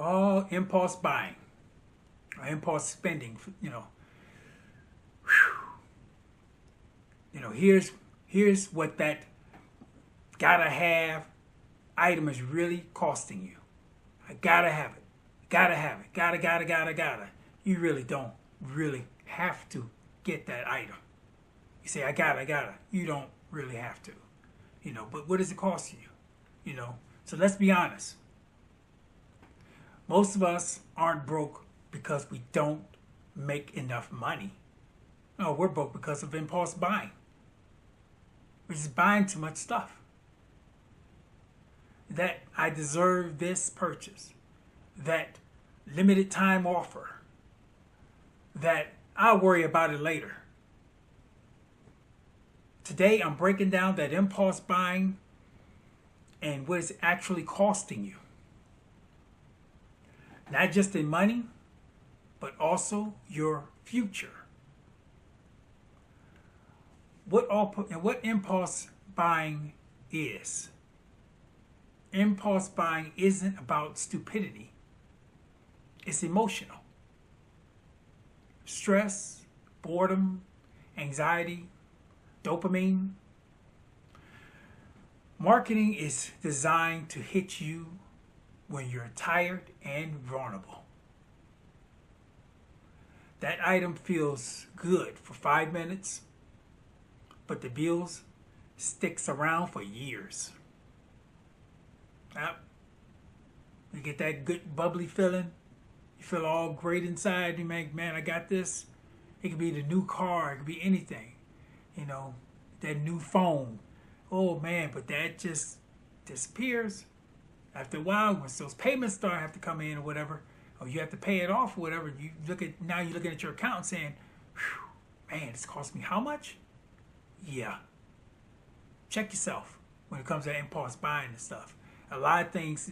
all impulse buying or impulse spending. Whew, here's what that gotta have item is really costing you. I gotta have it. Gotta have it. Gotta. You really don't really have to get that item. You say, I gotta. You don't really have to. But what does it cost you? So let's be honest. Most of us aren't broke because we don't make enough money. No, we're broke because of impulse buying. We're just buying too much stuff. That I deserve this purchase. That limited time offer. That I'll worry about it later. Today I'm breaking down that impulse buying and what it's actually costing you. Not just in money, but also your future. What impulse buying is. Impulse buying isn't about stupidity. It's emotional. Stress, boredom, anxiety, dopamine. Marketing is designed to hit you when you're tired and vulnerable. That item feels good for 5 minutes, but the bills sticks around for years. Yep. You get that good bubbly feeling. You feel all great inside. You make, man, I got this. It could be the new car. It could be anything. That new phone. Oh man, but that just disappears. After a while, when those payments have to come in or whatever, or you have to pay it off or whatever, now you're looking at your account and saying, man, it's cost me how much? Yeah. Check yourself when it comes to impulse buying and stuff. A lot of things,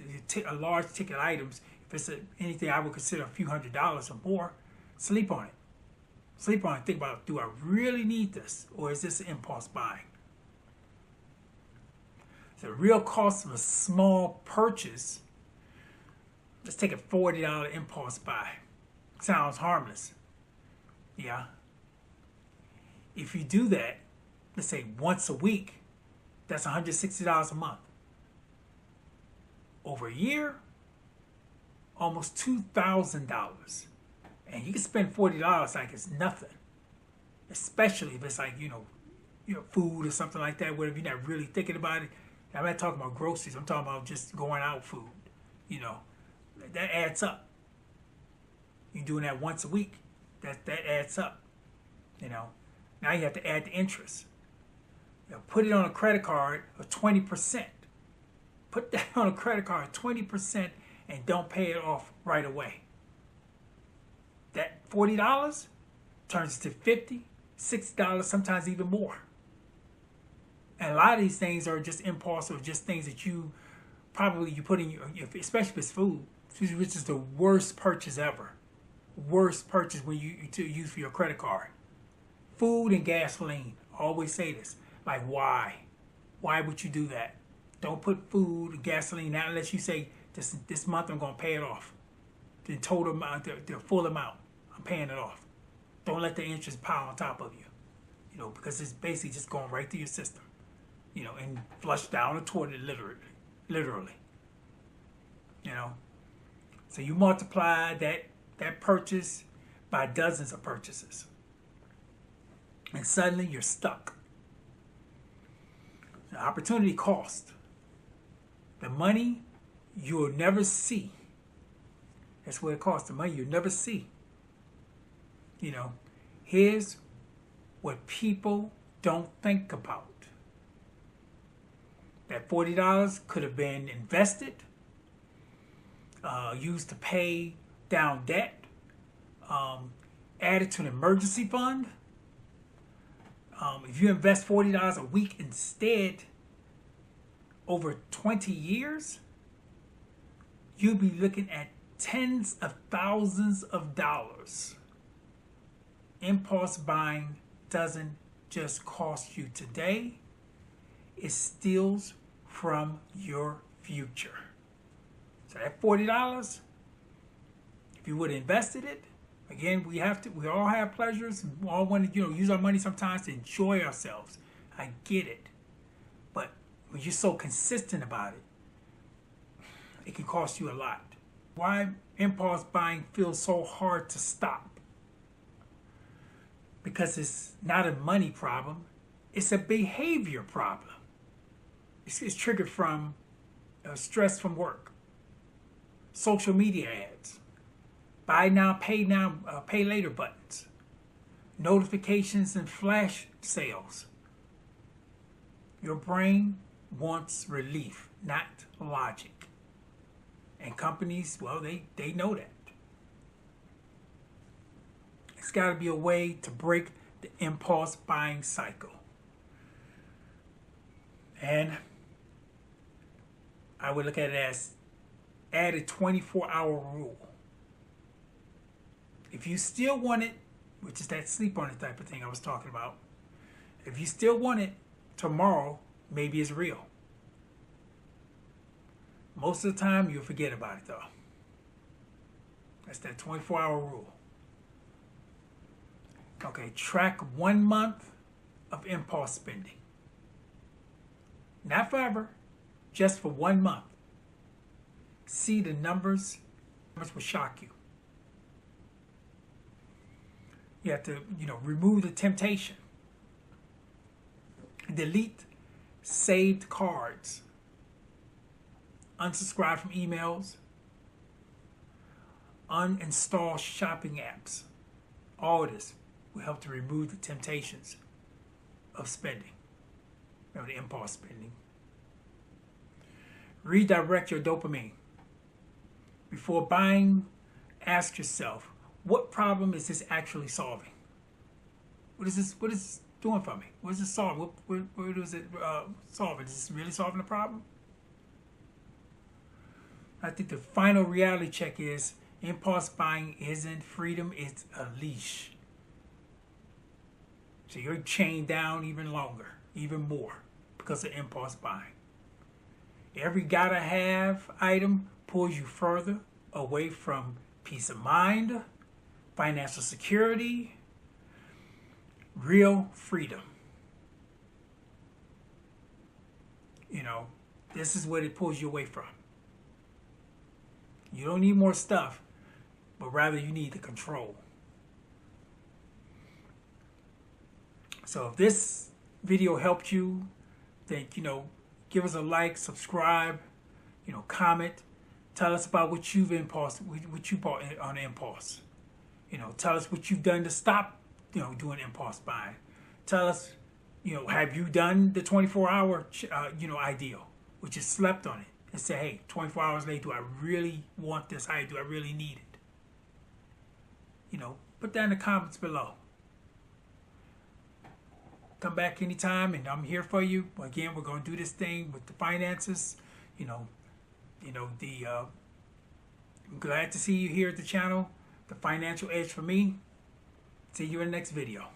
large ticket items, if it's anything I would consider a few $100s or more, sleep on it. Sleep on it. Think about, do I really need this? Or is this impulse buying? The real cost of a small purchase, let's take a $40 impulse buy. Sounds harmless. Yeah. If you do that, let's say once a week, that's $160 a month. Over a year, almost $2,000. And you can spend $40 like it's nothing. Especially if it's like, food or something like that, whatever, you're not really thinking about it. I'm not talking about groceries. I'm talking about just going out food. That adds up. You're doing that once a week. That adds up. Now you have to add the interest. Put it on a credit card of 20%. Put that on a credit card, 20%, and don't pay it off right away. That $40 turns to $50, $60, sometimes even more. And a lot of these things are just impulse or just things that you put in especially if it's food, which is the worst purchase ever. Worst purchase when you use for your credit card. Food and gasoline. I always say this. Like, why? Why would you do that? Don't put food and gasoline out unless you say, this month I'm going to pay it off. The total amount, the full amount, I'm paying it off. Don't let the interest pile on top of you. Because it's basically just going right through your system. And flush down the toilet literally. So you multiply that purchase by dozens of purchases. And suddenly you're stuck. The opportunity cost. The money you'll never see. That's what it costs. The money you'll never see. Here's what people don't think about. That $40 could have been invested, used to pay down debt, added to an emergency fund. If you invest $40 a week instead, over 20 years, you'll be looking at tens of thousands of dollars. Impulse buying doesn't just cost you today, it steals from your future. So that $40, you would have invested it, again, we all have pleasures. We all want to, use our money sometimes to enjoy ourselves. I get it. But when you're so consistent about it, it can cost you a lot. Why impulse buying feels so hard to stop? Because it's not a money problem, it's a behavior problem. It's triggered from stress from work, social media ads, buy now, pay later buttons, notifications and flash sales. Your brain wants relief, not logic. And companies, well, they know that. It's got to be a way to break the impulse buying cycle. And I would look at it as add a 24-hour rule. If you still want it, which is that sleep on it type of thing I was talking about, if you still want it, tomorrow maybe it's real. Most of the time, you'll forget about it, though. That's that 24-hour rule. Okay, track 1 month of impulse spending. Not forever, just for 1 month. See the numbers. Numbers will shock you. You have to, remove the temptation. Delete saved cards. Unsubscribe from emails, uninstall shopping apps. All of this will help to remove the temptations of spending, the impulse spending. Redirect your dopamine. Before buying, ask yourself, what problem is this actually solving? What is this doing for me? What is it solving? What is it solving? Is this really solving the problem? I think the final reality check is impulse buying isn't freedom, it's a leash. So you're chained down even longer, even more, because of impulse buying. Every gotta have item pulls you further away from peace of mind, financial security, real freedom. This is what it pulls you away from. You don't need more stuff, but rather you need the control. So if this video helped you, then, give us a like, subscribe, comment. Tell us about what you bought on impulse. Tell us what you've done to stop, doing impulse buying. Tell us, have you done the 24-hour, ideal, which is slept on it? And say, hey, 24 hours later, do I really want this? Do I really need it? Put that in the comments below. Come back anytime, and I'm here for you. Again, we're going to do this thing with the finances. I'm glad to see you here at the channel. The Financial Edge for me. See you in the next video.